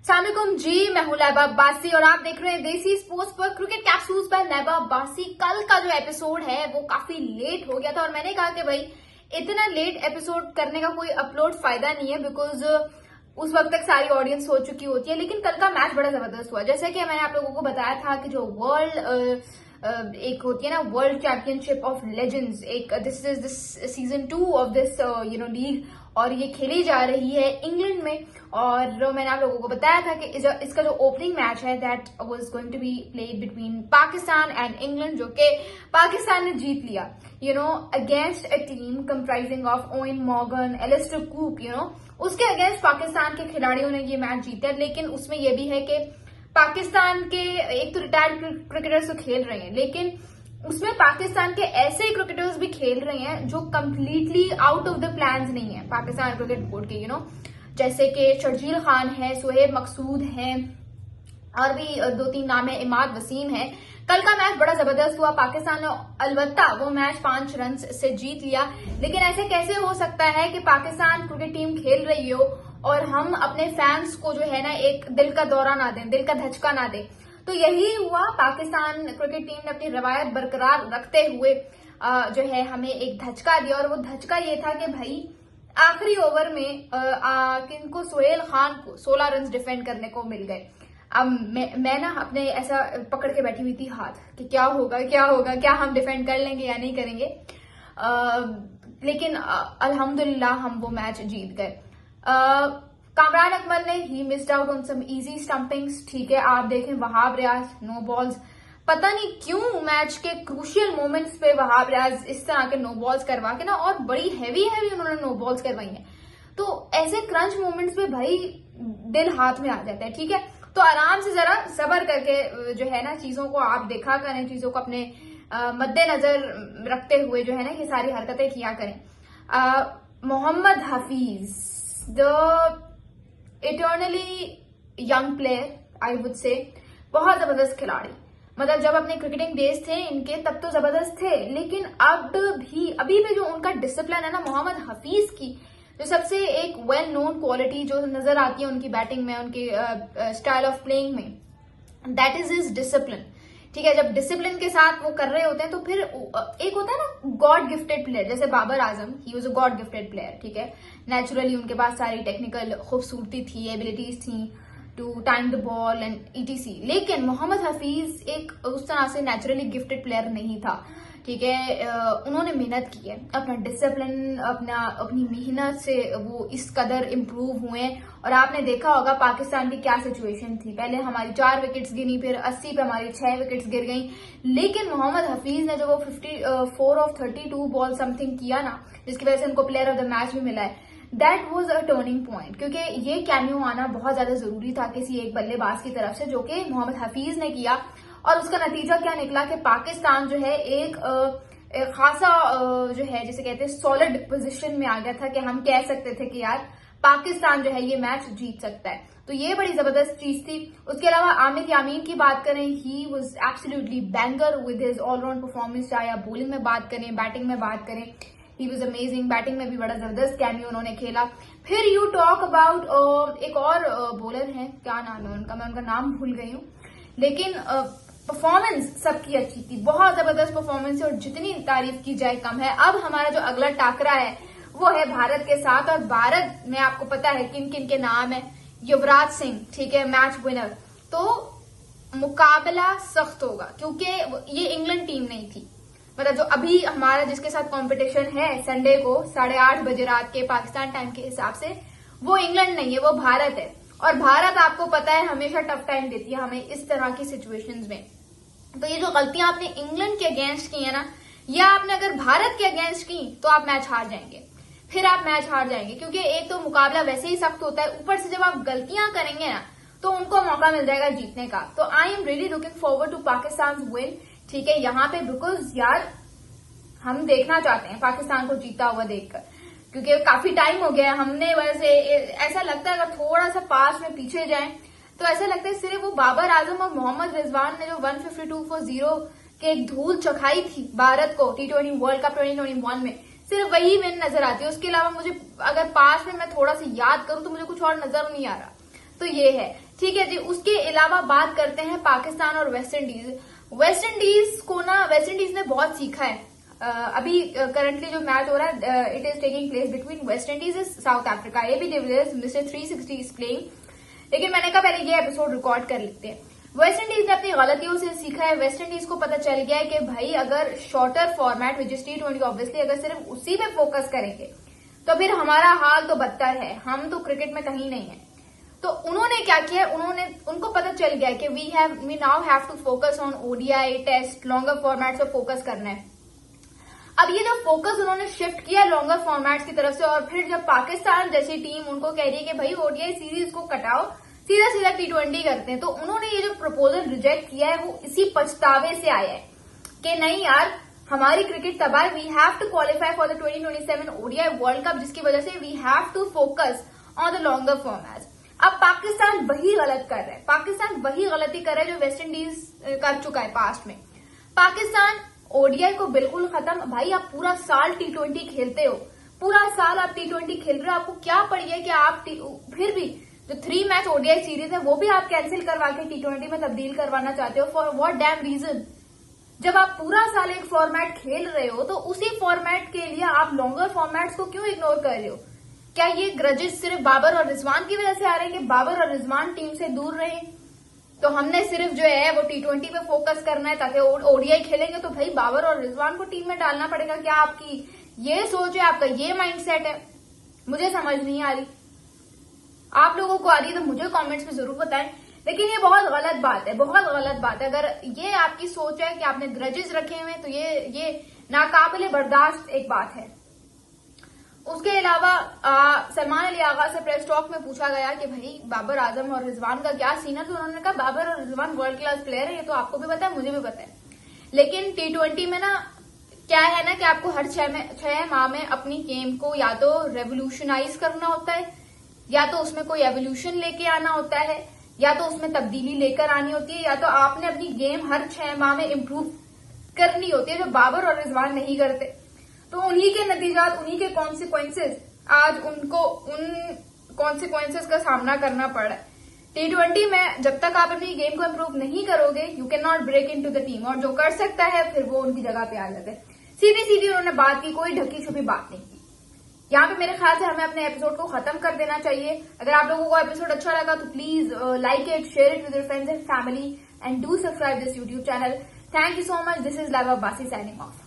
अस्सलामुअलैकुम जी, मैं हूं लैबा अब्बासी और आप देख रहे हैं देसी स्पोर्ट्स पर क्रिकेट कैप्सूल्स पर लैबा अब्बासी। कल का जो एपिसोड है वो काफी लेट हो गया था और मैंने कहा कि भाई इतना लेट एपिसोड करने का कोई अपलोड फायदा नहीं है, बिकॉज उस वक्त तक सारी ऑडियंस हो चुकी होती है। लेकिन कल का मैच बड़ा जबरदस्त हुआ। जैसे कि मैंने आप लोगों को बताया था कि जो वर्ल्ड एक होती है ना, वर्ल्ड चैंपियनशिप ऑफ लेजेंड्स, एक this is this season 2 of this league, और ये खेली जा रही है इंग्लैंड में। और मैंने आप लोगों को बताया था कि इसका जो ओपनिंग मैच है that was going to be played between Pakistan and England, जो कि पाकिस्तान ने जीत लिया, against a team comprising of Eoin Morgan, Alastair Cook, उसके अगेंस्ट पाकिस्तान के खिलाड़ियों ने ये मैच जीता। लेकिन उसमें यह भी है कि पाकिस्तान के एक तो रिटायर्ड क्रिकेटर्स तो खेल रहे हैं, लेकिन उसमें पाकिस्तान के ऐसे क्रिकेटर्स भी खेल रहे हैं जो completely out of the plans नहीं है पाकिस्तान क्रिकेट बोर्ड के, जैसे कि शर्जील खान है, सुहेब मकसूद है, और भी 2-3 नाम है, इमाद वसीम है। कल का मैच बड़ा जबरदस्त हुआ। पाकिस्तान ने अलबत्ता वो मैच 5 रन से जीत लिया, लेकिन ऐसे कैसे हो सकता है कि पाकिस्तान क्रिकेट टीम खेल रही हो और हम अपने फैंस को जो है ना एक दिल का दौरा ना दें, दिल का धचका ना दें। तो यही हुआ। पाकिस्तान क्रिकेट टीम ने अपनी रवायत बरकरार रखते हुए जो है हमें एक धचका दिया, और वो धचका ये था कि भाई आखिरी ओवर में किनको सुहेल खान को 16 रन डिफेंड करने को मिल गए। अब मैं ना अपने ऐसा पकड़ के बैठी हुई थी हाथ कि क्या होगा, क्या हम डिफेंड कर लेंगे या नहीं करेंगे। लेकिन अल्हम्दुलिल्लाह हम वो मैच जीत गए। कामरान अकमल ने ही missed out on some easy stumpings, ठीक है। आप देखें वहाब रियाज नो बॉल्स, पता नहीं क्यों मैच के क्रूशियल मोमेंट्स पे वहाब रियाज इस तरह के नो बॉल्स करवा के ना, और बड़ी हैवी उन्होंने नो बॉल्स करवाई हैं। तो ऐसे क्रंच मोमेंट्स पे भाई दिल हाथ में आ जाता है, ठीक है। तो आराम से जरा सब्र करके जो है ना चीजों को आप देखा करें, चीजों को अपने मद्देनजर रखते हुए जो है ना ये सारी हरकतें किया करें। Mohammad Hafeez, the eternally young player, I would say, बहुत जबरदस्त खिलाड़ी। मतलब जब अपने क्रिकेटिंग डेज थे इनके तब तो जबरदस्त थे, लेकिन अभी भी जो उनका डिसिप्लिन है ना, मोहम्मद हफीज की जो सबसे एक वेल नोन क्वालिटी जो नजर आती है उनकी बैटिंग में, उनके स्टाइल ऑफ प्लेइंग में, दैट इज हिज डिसिप्लिन, ठीक है। जब डिसिप्लिन के साथ वो कर रहे होते हैं तो फिर एक होता है ना गॉड गिफ्टेड प्लेयर, जैसे Babar Azam, he was a god gifted player, ठीक है। नेचुरली उनके पास सारी टेक्निकल खूबसूरती थी, एबिलिटीज थी to time the ball and etc. लेकिन मोहम्मद हफीज एक उस तरह से नेचुरली गिफ्टेड प्लेयर नहीं था, ठीक है। उन्होंने मेहनत की है, अपना डिसिप्लिन, अपनी मेहनत से वो इस कदर इम्प्रूव हुए। और आपने देखा होगा पाकिस्तान की क्या सिचुएशन थी, पहले हमारी 4 विकेट्स गिनी, फिर 80 पे हमारी 6 विकेट्स गिर गई। लेकिन मोहम्मद हफीज ने जो वो 54 ऑफ 32 बॉल समथिंग किया ना, जिसकी वजह से उनको प्लेयर ऑफ द मैच भी मिला है, that was a turning point, क्योंकि ये कैमियो आना बहुत ज्यादा जरूरी था किसी एक बल्लेबाज की तरफ से, जो कि मोहम्मद हफीज ने किया। और उसका नतीजा क्या निकला कि पाकिस्तान जो है एक खासा जो है जिसे कहते हैं सॉलिड पोजीशन में आ गया था कि हम कह सकते थे कि यार पाकिस्तान जो है ये मैच जीत सकता है। तो ये बड़ी जबरदस्त चीज थी। उसके अलावा आमिर यामीन की बात करें, he was absolutely banger with his all-round performance, चाहे आप बॉलिंग में बात करें, बैटिंग में बात करें, ही वाज अमेजिंग। बैटिंग में भी बड़ा जबरदस्त कैमियो उन्होंने खेला। फिर यू टॉक अबाउट एक और बॉलर है, क्या नाम है उनका, मैं उनका नाम भूल गई हूँ, लेकिन परफॉर्मेंस सबकी अच्छी थी, बहुत जबरदस्त परफॉर्मेंस है और जितनी तारीफ की जाए कम है। अब हमारा जो अगला टाकरा है वो है भारत के साथ, और भारत में आपको पता है किन किन के नाम है। युवराज सिंह, ठीक है, मैच विनर। तो मुकाबला सख्त होगा क्योंकि ये इंग्लैंड टीम नहीं थी। मतलब जो अभी हमारा जिसके साथ कंपटीशन है संडे को 8:30 बजे रात के पाकिस्तान टाइम के हिसाब से, वो इंग्लैंड नहीं है, वो भारत है। और भारत आपको पता है हमेशा टफ टाइम देती है हमें इस तरह की सिचुएशंस में। तो ये जो गलतियां आपने इंग्लैंड के अगेंस्ट की है ना, या आपने अगर भारत के अगेंस्ट की तो आप मैच हार जाएंगे, फिर आप मैच हार जाएंगे, क्योंकि एक तो मुकाबला वैसे ही सख्त होता है, ऊपर से जब आप गलतियां करेंगे ना तो उनको मौका मिल जाएगा जीतने का। तो I am really looking forward to Pakistan win, ठीक है, यहाँ पे, बिकॉज यार हम देखना चाहते हैं पाकिस्तान को जीता हुआ देखकर, क्योंकि काफी टाइम हो गया हमने, वैसे ऐसा लगता है अगर थोड़ा सा पास में पीछे जाएं तो ऐसा लगता है सिर्फ वो बाबर आजम और मोहम्मद रिजवान ने जो 152 for 0 के एक धूल चखाई थी भारत को T20 वर्ल्ड कप 2021 में, सिर्फ वही विन नजर आती है। उसके अलावा मुझे अगर पास में मैं थोड़ा सा याद करूं तो मुझे कुछ और नजर नहीं आ रहा। तो ये है, ठीक है जी। उसके अलावा बात करते हैं पाकिस्तान और वेस्ट इंडीज। वेस्ट इंडीज ने बहुत सीखा है। अभी करंटली जो मैच हो रहा है, it is taking place between West Indies and South Africa. AB de Villiers mister 360 is playing. लेकिन मैंने कहा पहले ये एपिसोड रिकॉर्ड कर लेते हैं। वेस्ट इंडीज ने अपनी गलतियों से सीखा है। वेस्ट इंडीज को पता चल गया है कि भाई अगर shorter format which is T20 obviously, अगर सिर्फ उसी पे फोकस करेंगे तो फिर हमारा हाल तो बदतर है, हम तो क्रिकेट में कहीं नहीं है। तो उन्होंने क्या किया, उनको पता चल गया कि we now have to focus on ODI, test, longer formats पर फोकस करना है। अब ये जो फोकस उन्होंने शिफ्ट किया लॉन्गर फॉर्मेट्स की तरफ से, और फिर जब पाकिस्तान जैसी टीम उनको कह रही है कि भाई ODI सीरीज को कटाओ, सीधा सीधा T20 करते हैं, तो उन्होंने ये जो प्रपोजल रिजेक्ट किया है वो इसी पछतावे से आया है कि नहीं यार, हमारी क्रिकेट तबाह, we have to qualify for the 2027 ODI world cup, जिसकी वजह से we have to focus on the longer formats. अब पाकिस्तान वही गलत कर रहा है, पाकिस्तान वही गलती कर रहा है जो वेस्ट इंडीज कर चुका है पास्ट में। पाकिस्तान ODI को बिल्कुल खत्म। भाई आप पूरा साल T20 खेलते हो, पूरा साल आप T20 खेल रहे हो, आपको क्या पड़ी है कि आप फिर भी जो 3 मैच ODI सीरीज है वो भी आप कैंसिल करवा के T20 में तब्दील करवाना चाहते हो। For what damn reason? जब आप पूरा साल एक फॉर्मेट खेल रहे हो तो उसी फॉर्मेट के लिए आप लॉन्गर फॉर्मेट्स को क्यों इग्नोर कर रहे हो? क्या ये ग्रजेस सिर्फ बाबर और रिजवान की वजह से आ रहे हैं कि बाबर और रिजवान टीम से दूर रहे? तो हमने सिर्फ जो है वो T20 पे फोकस करना है, ताकि ODI खेलेंगे तो भाई बाबर और रिजवान को टीम में डालना पड़ेगा। क्या आपकी ये सोच है, आपका ये माइंडसेट है? मुझे समझ नहीं आ रही। आप लोगों को आ रही है तो मुझे कमेंट्स में जरूर बताएं। लेकिन ये बहुत गलत बात है, बहुत गलत बात है। अगर ये आपकी सोच है कि आपने ग्रजेस रखे हुए तो ये नाकाबिले बर्दाश्त एक बात है। उसके अलावा सलमान अली आगा से प्रेस टॉक में पूछा गया कि भाई बाबर आजम और रिजवान का क्या सीन है, तो उन्होंने कहा बाबर और रिजवान वर्ल्ड क्लास प्लेयर है, ये तो आपको भी पता है, मुझे भी पता है। लेकिन T20 में ना क्या है ना कि आपको हर 6 माह में अपनी गेम को या तो रेवोल्यूशनाइज करना होता है, या तो उसमें कोई एवोल्यूशन लेके आना होता है, या तो उसमें तब्दीली लेकर आनी होती है, या तो आपने अपनी गेम हर 6 माह में इम्प्रूव करनी होती है, जो बाबर और रिजवान नहीं करते। तो उन्हीं के नतीजात, उन्हीं के कॉन्सिक्वेंसेज, आज उनको उन कॉन्सिक्वेंसेज का सामना करना पड़ रहा है। T20 में जब तक आप अपनी गेम को इम्प्रूव नहीं करोगे, you can not break into the team, और जो कर सकता है फिर वो उनकी जगह पे आ जाता है। सीधी सीधी उन्होंने बात की, कोई ढकी छुपी बात नहीं की। यहाँ पे मेरे ख्याल से हमें अपने एपिसोड को खत्म कर देना चाहिए। अगर आप लोगों को एपिसोड अच्छा लगा तो please like it, share it with your friends and family, and do subscribe this YouTube channel. Thank you so much. This is live Abbasi signing off.